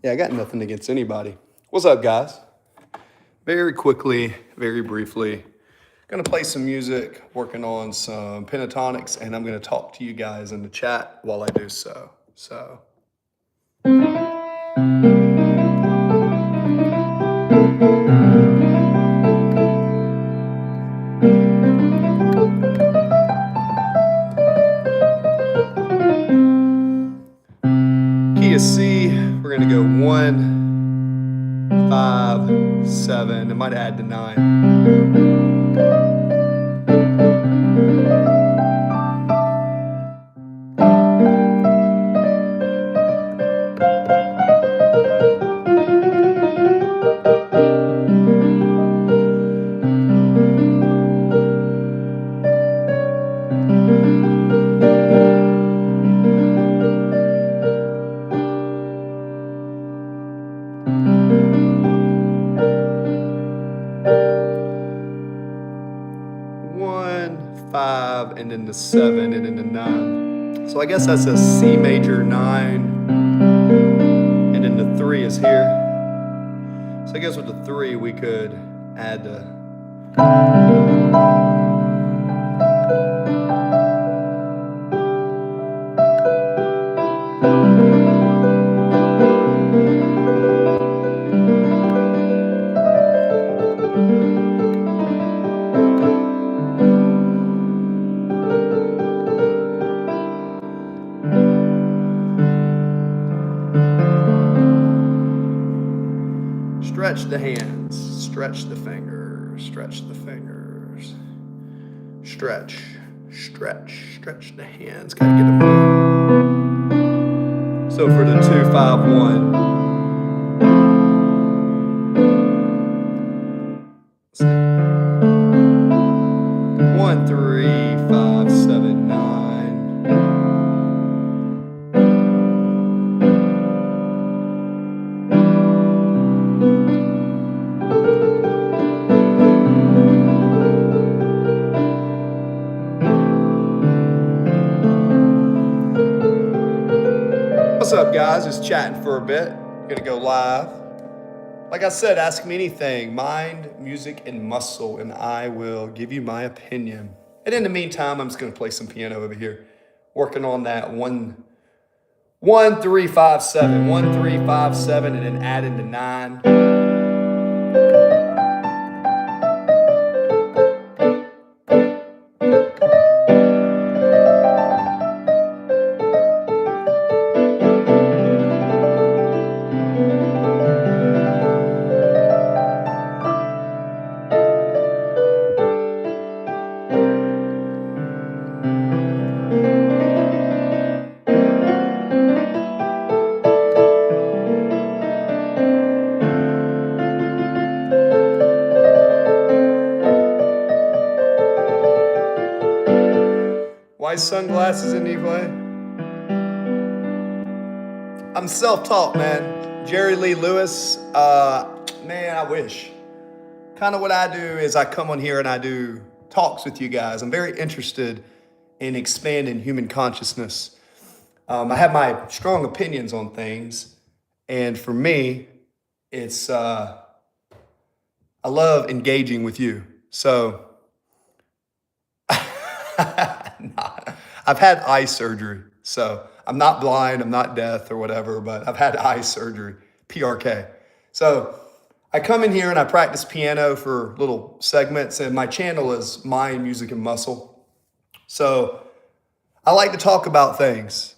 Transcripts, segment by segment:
Yeah, I got nothing against anybody. What's up, guys? Very quickly, very briefly, gonna play some music, working on some pentatonics, and I'm gonna talk to you guys in the chat while I do so. Key is C, we're gonna go 1, 5, 7, I might add to 9. And then the 7, and then the 9. So I guess that's a C major 9, and then the 3 is here. So I guess with the 3 we could add the stretch the hands, stretch the fingers, stretch the fingers, stretch the hands. Gotta get them moving. So for the 2, 5, 1. 1, 3, 5, 7, 9. What's up, guys? Just chatting for a bit. Gonna go live. Like I said, ask me anything. Mind, music, and muscle, and I will give you my opinion. And in the meantime, I'm just gonna play some piano over here, working on that 1, 3, 5, 7, 1, 3, 5, 7, and then add into 9. White sunglasses in Evelay. I'm self-taught, man. Jerry Lee Lewis, man, I wish. Kind of what I do is I come on here and I do talks with you guys. I'm very interested in expanding human consciousness. I have my strong opinions on things, and for me, it's I love engaging with you. So I've had eye surgery, so I'm not blind, I'm not deaf or whatever, but I've had eye surgery, PRK. So I come in here and I practice piano for little segments, and my channel is Mind, Music, and Muscle. So I like to talk about things.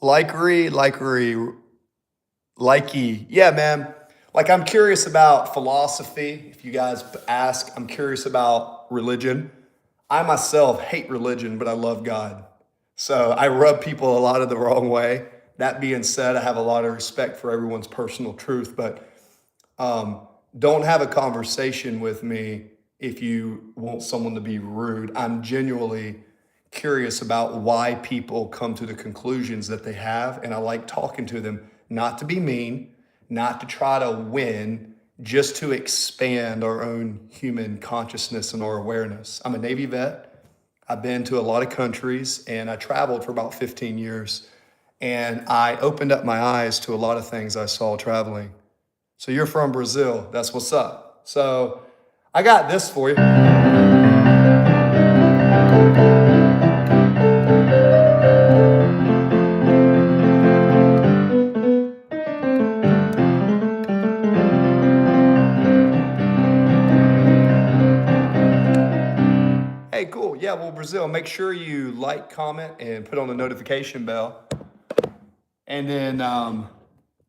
Likey. Yeah, man. Like, I'm curious about philosophy. If you guys ask, I'm curious about religion. I myself hate religion, but I love God. So I rub people a lot of the wrong way. That being said, I have a lot of respect for everyone's personal truth, but don't have a conversation with me if you want someone to be rude. I'm genuinely curious about why people come to the conclusions that they have, and I like talking to them, not to be mean, not to try to win, just to expand our own human consciousness and our awareness. I'm a Navy vet. I've been to a lot of countries, and I traveled for about 15 years. and I opened up my eyes to a lot of things I saw traveling. So you're from Brazil. That's what's up. So I got this for you. Hey, cool. Yeah, well, Brazil, make sure you like, comment, and put on the notification bell. And then,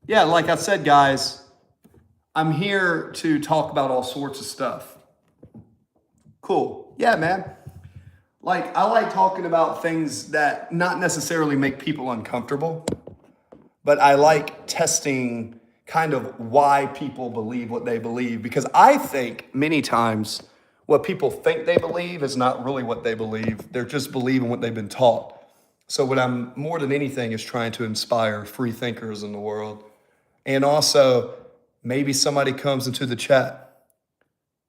yeah, like I said, guys, I'm here to talk about all sorts of stuff. Cool. Yeah, man. Like, I like talking about things that not necessarily make people uncomfortable, but I like testing kind of why people believe what they believe, because I think many times what people think they believe is not really what they believe. They're just believing what they've been taught. So what I'm more than anything is trying to inspire free thinkers in the world. And also, maybe somebody comes into the chat.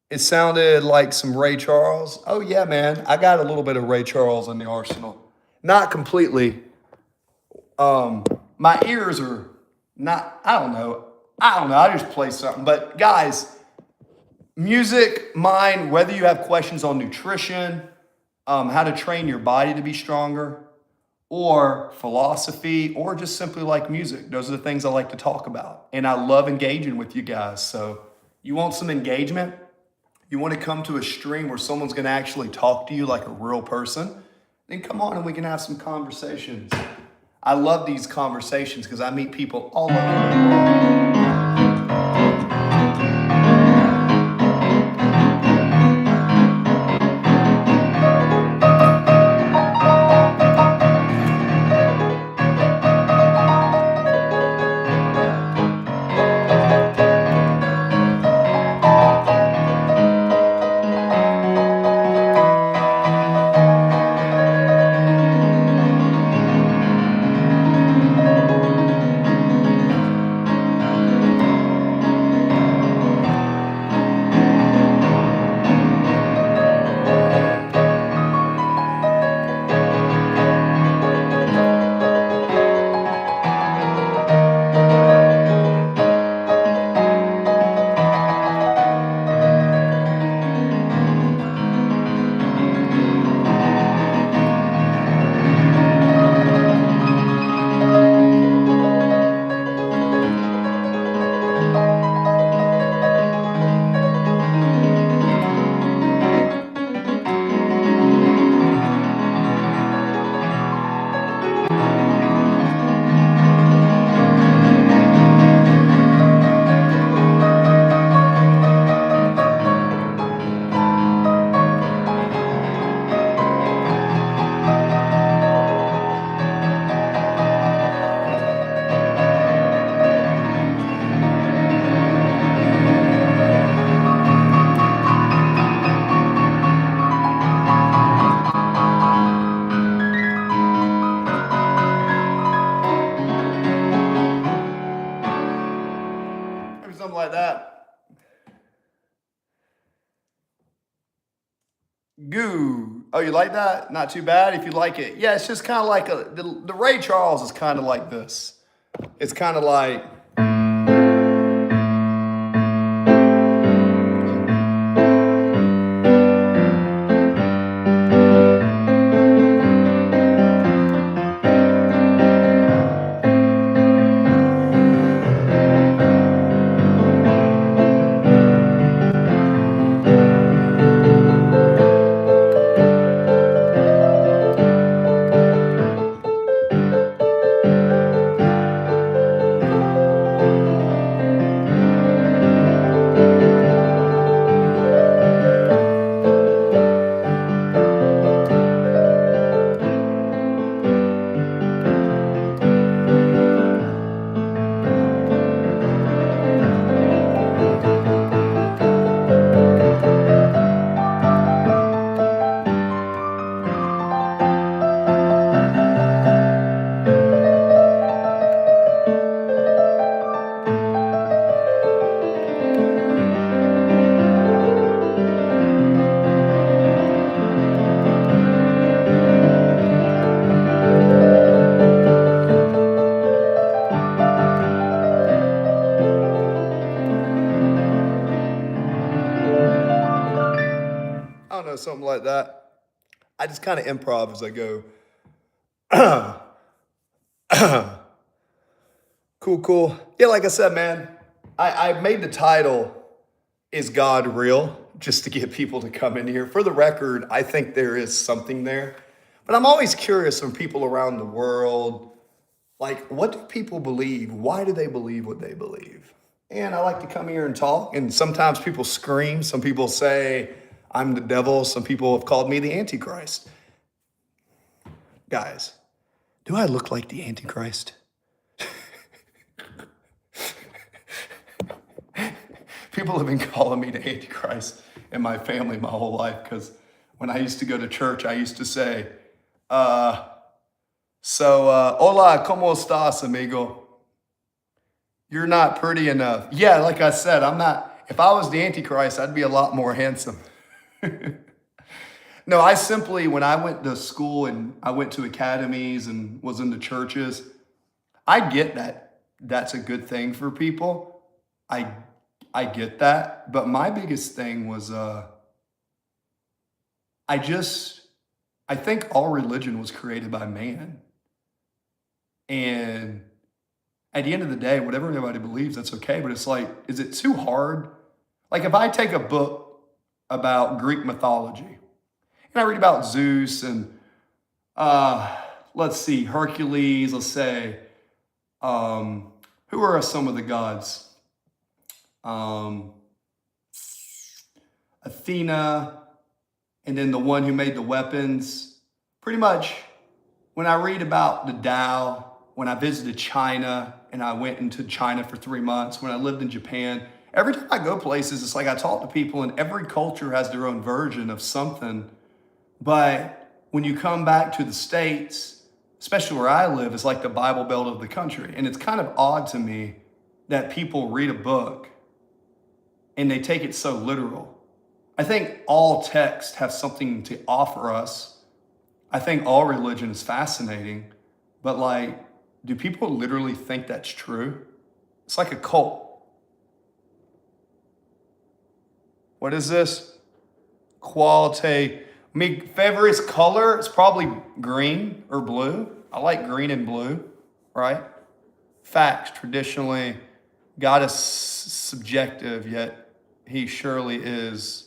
It sounded like some Ray Charles. Oh yeah, man, I got a little bit of Ray Charles in the arsenal. Not completely. My ears are not, I don't know. I just play something. But guys, music, mine, whether you have questions on nutrition, how to train your body to be stronger, or philosophy, or just simply like music. Those are the things I like to talk about. And I love engaging with you guys. So you want some engagement? You want to come to a stream where someone's going to actually talk to you like a real person? Then come on and we can have some conversations. I love these conversations because I meet people all over the world. Something like that. Goo. Oh, you like that? Not too bad if you like it. Yeah, it's just kind of like the Ray Charles is kind of like this. It's kind of like. something like that. I just kind of improv as I go. Cool. Yeah, like I said, man, I made the title, Is God Real? Just to get people to come in here. For the record, I think there is something there. But I'm always curious from people around the world, like, what do people believe? Why do they believe what they believe? And I like to come here and talk. And sometimes people scream. Some people say I'm the devil. Some people have called me the Antichrist. Guys, do I look like the Antichrist? People have been calling me the Antichrist in my family my whole life because when I used to go to church, I used to say, hola, ¿cómo estás, amigo? You're not pretty enough. Yeah, like I said, I'm not. If I was the Antichrist, I'd be a lot more handsome. No, I simply, when I went to school and I went to academies and was in the churches, I get that that's a good thing for people. I get that. But my biggest thing was I think all religion was created by man. And at the end of the day, whatever everybody believes, that's okay. But it's like, is it too hard? Like if I take a book about Greek mythology and I read about Zeus and let's see, Hercules, let's say, who are some of the gods? Athena, and then the one who made the weapons. Pretty much when I read about the Tao, when I visited China and I went into China for 3 months, when I lived in Japan, every time I go places, it's like I talk to people and every culture has their own version of something. But when you come back to the States, especially where I live, it's like the Bible Belt of the country. And it's kind of odd to me that people read a book and they take it so literal. I think all texts have something to offer us. I think all religion is fascinating, but like, do people literally think that's true? It's like a cult. What is this? My favorite color is probably green or blue. I like green and blue, right? Facts, traditionally, God is subjective, yet he surely is.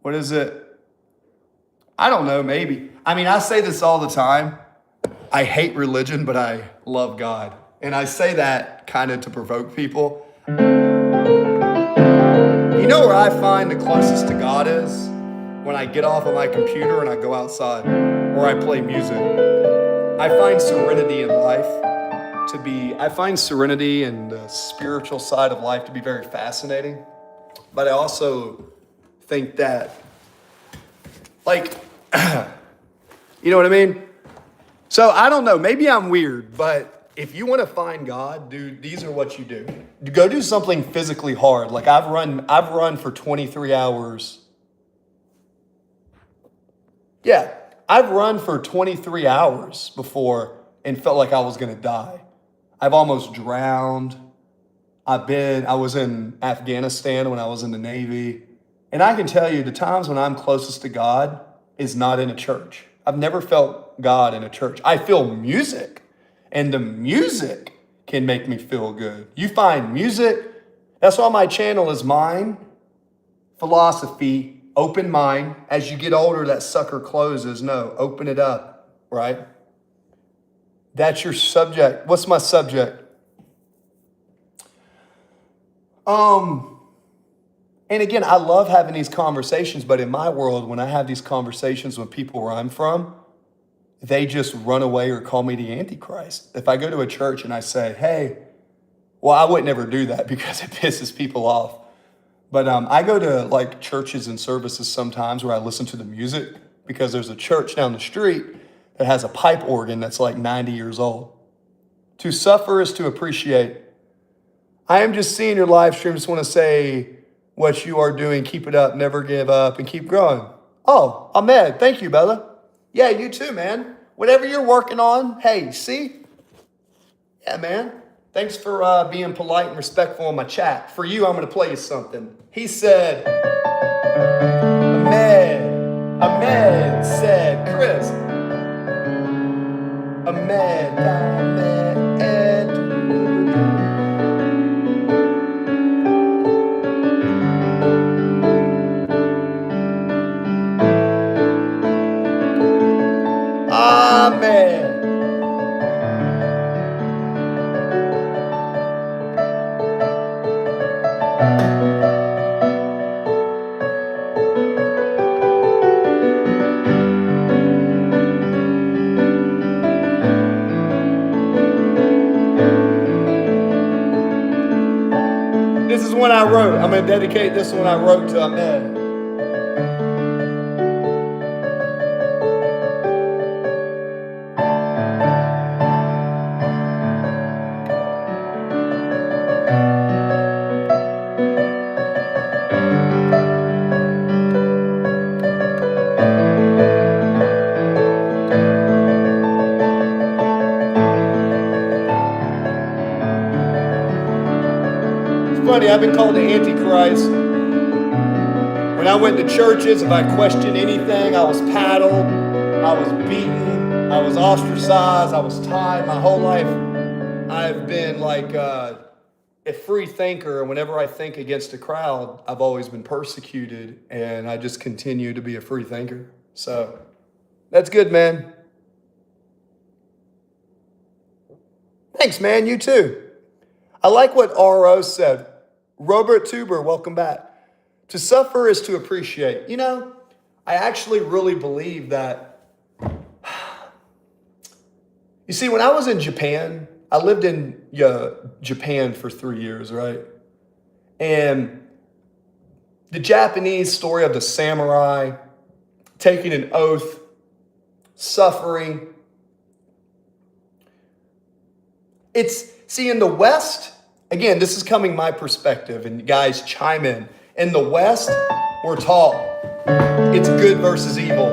What is it? I don't know, maybe. I mean, I say this all the time. I hate religion, but I love God. And I say that kind of to provoke people. You know where I find the closest to God is? When I get off of my computer and I go outside, or I play music. I find serenity in life I find serenity and the spiritual side of life to be very fascinating. But I also think that, like, you know what I mean? So I don't know, maybe I'm weird, but if you want to find God, dude, these are what you do. Go do something physically hard. Like I've run for 23 hours. Yeah, I've run for 23 hours before and felt like I was going to die. I've almost drowned. I was in Afghanistan when I was in the Navy. And I can tell you the times when I'm closest to God is not in a church. I've never felt God in a church. I feel music, and the music can make me feel good. You find music, that's why my channel is Mind, Philosophy, Open Mind. As you get older, that sucker closes. No, open it up, right? That's your subject. What's my subject? And again, I love having these conversations, but in my world, when I have these conversations with people where I'm from, they just run away or call me the Antichrist. If I go to a church and I say, hey, well, I would never do that because it pisses people off. But I go to like churches and services sometimes where I listen to the music because there's a church down the street that has a pipe organ that's like 90 years old. To suffer is to appreciate. I am just seeing your live stream. Just want to say what you are doing. Keep it up. Never give up and keep growing. Oh, Ahmed. Thank you, Bella. Yeah, you too, man. Whatever you're working on. Hey, see? Yeah, man. Thanks for being polite and respectful in my chat. For you, I'm going to play you something. He said, Ahmed. is one I wrote. I'm going to dedicate this one I wrote to Ahmed. Funny, I've been called the Antichrist. When I went to churches, if I questioned anything, I was paddled, I was beaten, I was ostracized, I was tied. My whole life, I've been like a free thinker. And whenever I think against a crowd, I've always been persecuted, and I just continue to be a free thinker. So that's good, man. Thanks, man. You too. I like what R.O. said. Robert Tuber, welcome back. To suffer is to appreciate. You know, I actually really believe that. You see, when I was in Japan, I lived in Japan for 3 years, right? And the Japanese story of the samurai taking an oath, suffering. See, in the West, again, this is coming my perspective, and guys chime in. In the West, we're taught it's good versus evil.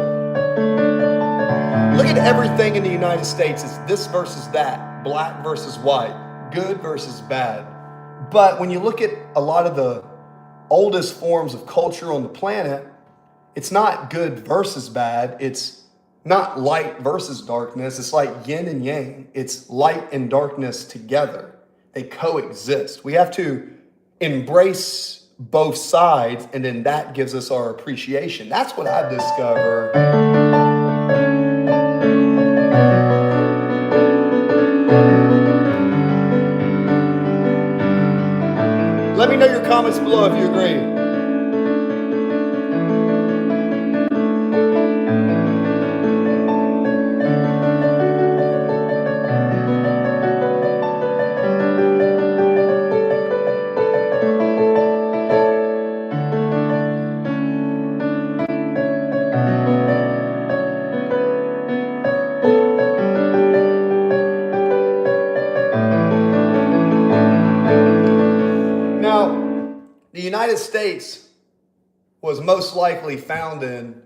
Look at everything in the United States. It's this versus that, black versus white, good versus bad. But when you look at a lot of the oldest forms of culture on the planet, it's not good versus bad. It's not light versus darkness. It's like yin and yang. It's light and darkness together. They coexist. We have to embrace both sides, and then that gives us our appreciation. That's what I've discovered. Let me know your comments below if you agree. The United States was most likely founded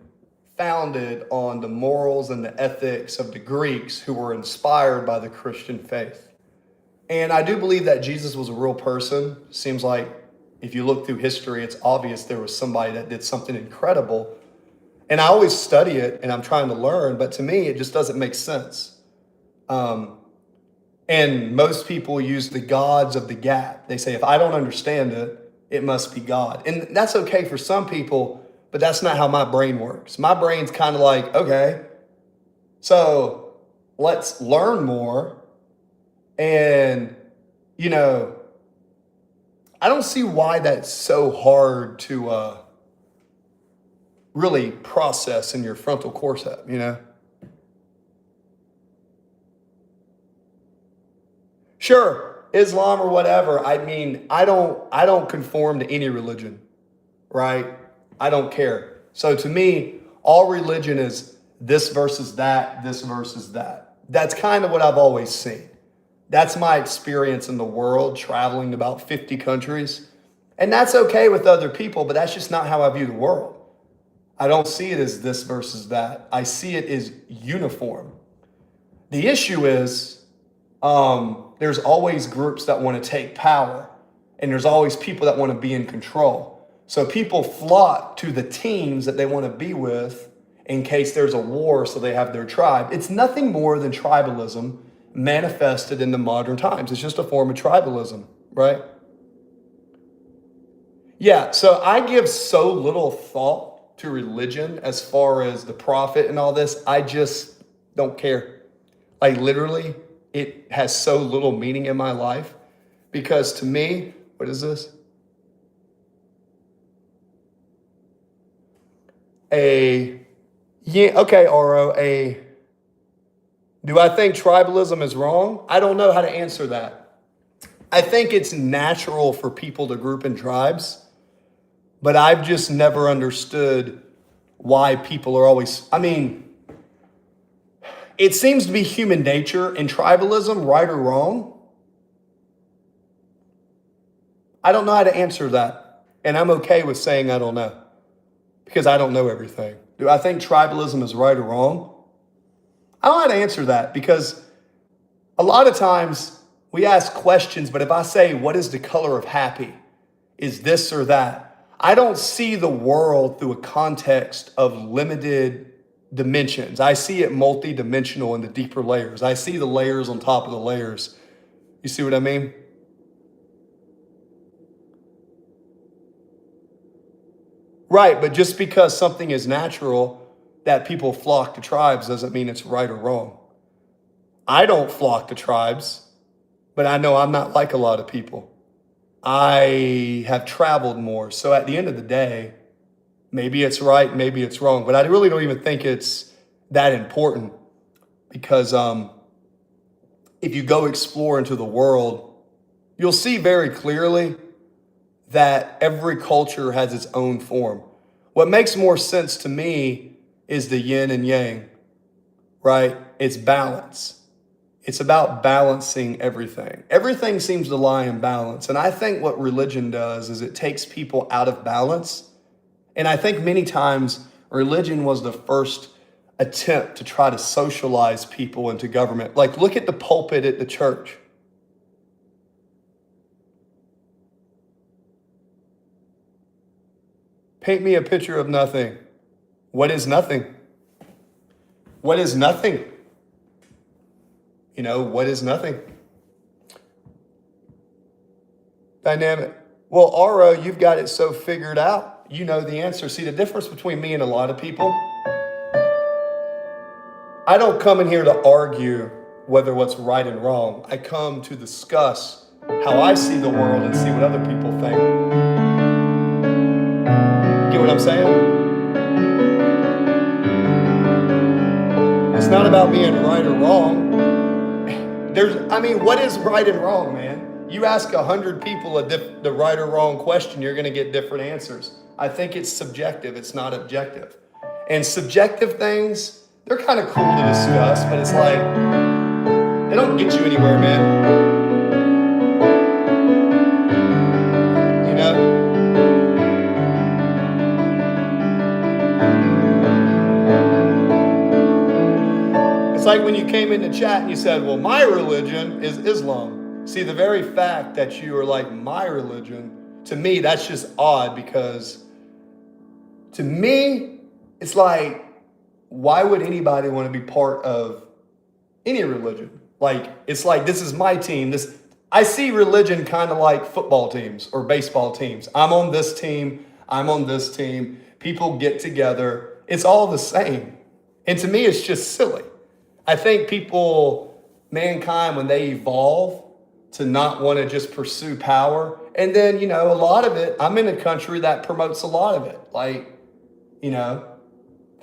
on the morals and the ethics of the Greeks, who were inspired by the Christian faith. And I do believe that Jesus was a real person. Seems like if you look through history, it's obvious there was somebody that did something incredible. And I always study it and I'm trying to learn, but to me, it just doesn't make sense. And most people use the gods of the gap. They say, if I don't understand it, it must be God. And that's okay for some people, but that's not how my brain works. My brain's kind of like, okay, so let's learn more. And, you know, I don't see why that's so hard to really process in your frontal cortex, you know? Sure. Islam or whatever. I mean, I don't conform to any religion, right? I don't care. So to me, all religion is this versus that, this versus that. That's kind of what I've always seen. That's my experience in the world, traveling to about 50 countries. And that's okay with other people, but that's just not how I view the world. I don't see it as this versus that. I see it as uniform. The issue is, there's always groups that want to take power, and there's always people that want to be in control. So people flock to the teams that they want to be with in case there's a war, so they have their tribe. It's nothing more than tribalism manifested in the modern times. It's just a form of tribalism, right? Yeah, so I give so little thought to religion as far as the prophet and all this. I just don't care. Like literally, it has so little meaning in my life because to me, what is this? RO, do I think tribalism is wrong? I don't know how to answer that. I think it's natural for people to group in tribes, but I've just never understood why people are always, I mean, it seems to be human nature and tribalism, right or wrong. I don't know how to answer that. And I'm okay with saying I don't know because I don't know everything. Do I think tribalism is right or wrong? I don't know how to answer that because a lot of times we ask questions, but if I say, what is the color of happy? Is this or that? I don't see the world through a context of limited dimensions. I see it multi-dimensional in the deeper layers. I see the layers on top of the layers. You see what I mean? Right, but just because something is natural that people flock to tribes doesn't mean it's right or wrong. I don't flock to tribes, but I know I'm not like a lot of people. I have traveled more. So at the end of the day, maybe it's right, maybe it's wrong, but I really don't even think it's that important because if you go explore into the world, you'll see very clearly that every culture has its own form. What makes more sense to me is the yin and yang, right? It's balance. It's about balancing everything. Everything seems to lie in balance. And I think what religion does is it takes people out of balance. And I think many times religion was the first attempt to try to socialize people into government. Like, look at the pulpit at the church. Paint me a picture of nothing. What is nothing? What is nothing? You know, what is nothing? Dynamic. Well, Aro, you've got it so figured out. You know the answer. See, the difference between me and a lot of people, I don't come in here to argue whether what's right and wrong. I come to discuss how I see the world and see what other people think. Get what I'm saying? It's not about being right or wrong. What is right and wrong, man? You ask 100 people the right or wrong question, you're going to get different answers. I think it's subjective. It's not objective. And subjective things, they're kind of cool to discuss, but it's like, they don't get you anywhere, man. You know? It's like when you came in the chat and you said, well, my religion is Islam. See, the very fact that you are like, my religion, to me, that's just odd because to me, it's like, why would anybody want to be part of any religion? Like, it's like, this is my team. I see religion kind of like football teams or baseball teams. I'm on this team. I'm on this team. People get together. It's all the same. And to me, it's just silly. I think mankind, when they evolve to not want to just pursue power, and then, you know, a lot of it, I'm in a country that promotes a lot of it. Like, you know,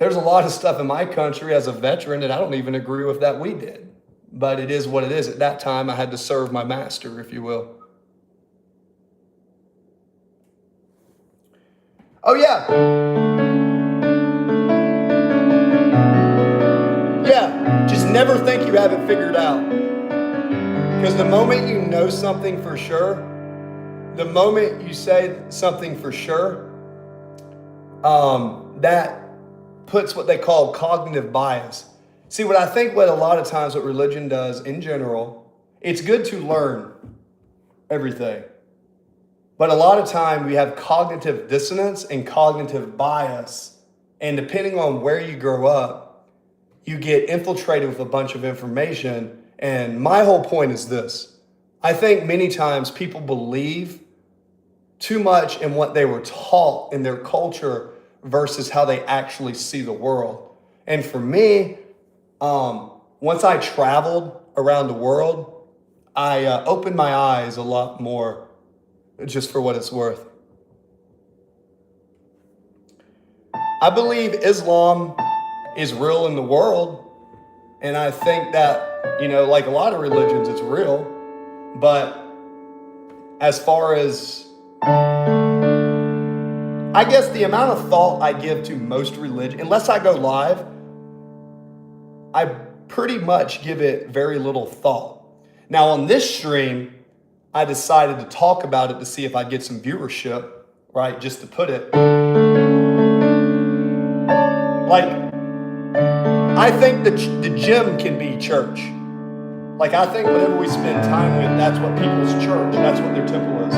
there's a lot of stuff in my country as a veteran that I don't even agree with that we did. But it is what it is. At that time, I had to serve my master, if you will. Oh, yeah. Yeah, just never think you have it figured out. Because the moment you know something for sure, the moment you say something for sure, that puts what they call cognitive bias. See, what a lot of times what religion does in general, it's good to learn everything. But a lot of time we have cognitive dissonance and cognitive bias. And depending on where you grow up, you get infiltrated with a bunch of information. And my whole point is this. I think many times people believe too much in what they were taught in their culture versus how they actually see the world. And for me, once I traveled around the world, I opened my eyes a lot more, just for what it's worth. I believe Islam is real in the world. And I think that, you know, like a lot of religions, it's real. But as far as, I guess the amount of thought I give to most religion, unless I go live, I pretty much give it very little thought. Now on this stream, I decided to talk about it to see if I'd get some viewership, right? Just to put it. Like, I think the gym can be church. Like, I think whatever we spend time with, that's what people's church, that's what their temple is.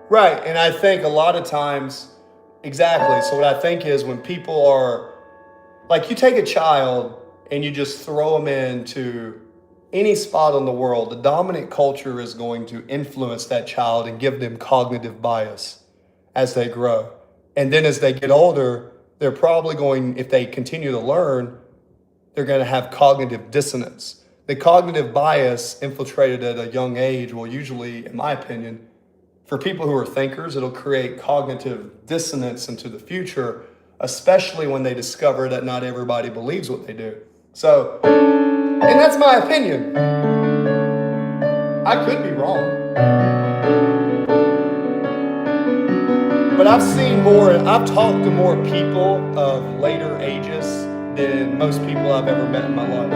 Right, and I think a lot of times, exactly. So what I think is when people are, like, you take a child and you just throw them into any spot in the world, the dominant culture is going to influence that child and give them cognitive bias as they grow. And then as they get older, they're probably going, if they continue to learn, they're going to have cognitive dissonance. The cognitive bias infiltrated at a young age will usually, in my opinion, for people who are thinkers, it'll create cognitive dissonance into the future, especially when they discover that not everybody believes what they do. So, and that's my opinion. I could be wrong. But I've talked to more people of later ages than most people I've ever met in my life.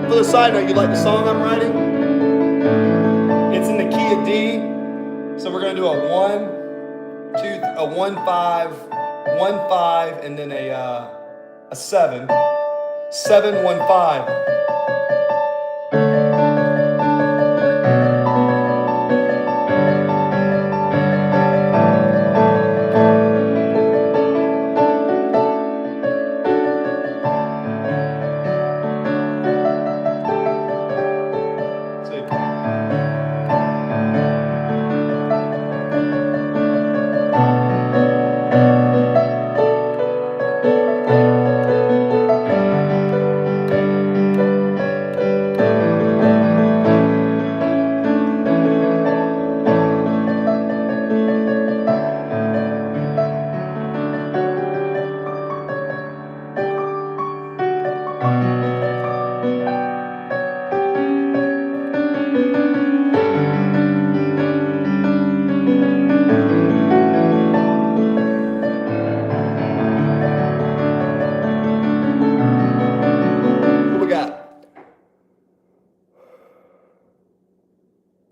For the side note, you like the song I'm writing? It's in the key of D. So we're gonna do a 1, 2, a 1, 5, 1, 5, and then a 7. 7, 1, 5.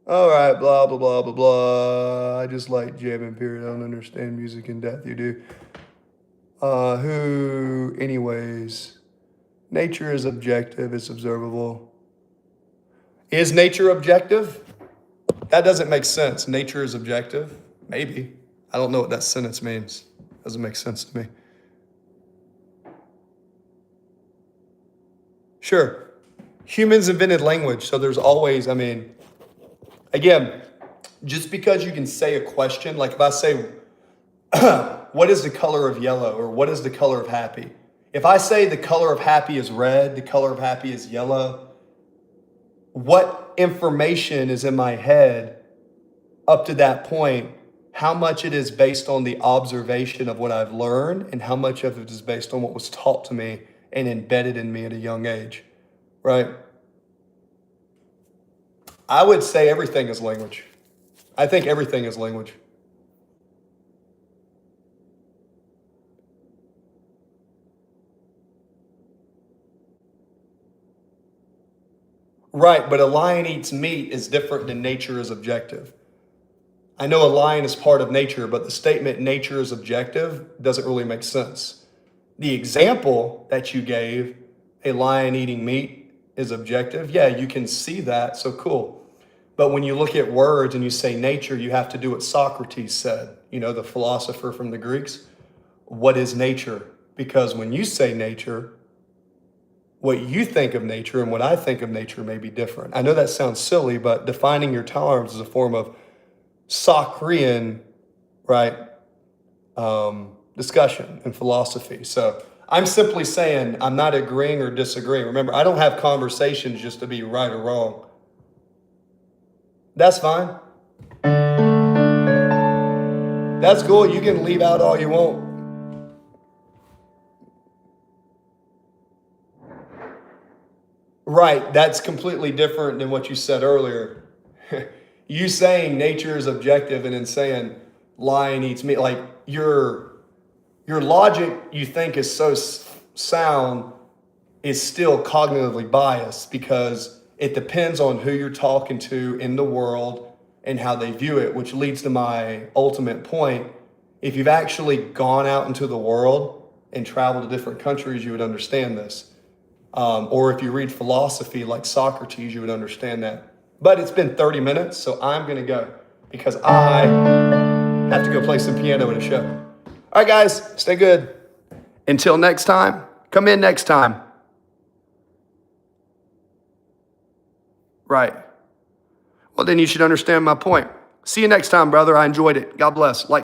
All right, blah, blah, blah, blah, blah. I just like jamming, period. I don't understand music in depth. You do. Anyways, nature is objective, it's observable. Is nature objective? That doesn't make sense. Nature is objective? Maybe. I don't know what that sentence means. Doesn't make sense to me. Sure. Humans invented language, so there's always, again, just because you can say a question, like if I say, what is the color of yellow, or what is the color of happy? If I say the color of happy is red, the color of happy is yellow, what information is in my head up to that point? How much it is based on the observation of what I've learned, and how much of it is based on what was taught to me and embedded in me at a young age, right? I would say everything is language. I think everything is language. Right, but a lion eats meat is different than nature is objective. I know a lion is part of nature, but the statement nature is objective doesn't really make sense. The example that you gave, a lion eating meat, is objective. Yeah, you can see that, so cool. But when you look at words and you say nature, you have to do what Socrates said, the philosopher from the Greeks. What is nature? Because when you say nature, what you think of nature and what I think of nature may be different. I know that sounds silly, but defining your terms is a form of Socratean, right, discussion and philosophy. So I'm simply saying I'm not agreeing or disagreeing. Remember, I don't have conversations just to be right or wrong. That's fine. That's cool. You can leave out all you want. Right. That's completely different than what you said earlier. You saying nature is objective and then saying lion eats meat, like your logic you think is so sound is still cognitively biased because it depends on who you're talking to in the world and how they view it, which leads to my ultimate point. If you've actually gone out into the world and traveled to different countries, you would understand this. Or if you read philosophy like Socrates, you would understand that. But it's been 30 minutes, so I'm going to go because I have to go play some piano at a show. All right, guys, stay good. Until next time, come in next time. Right. Well, then you should understand my point. See you next time, brother. I enjoyed it. God bless. Like.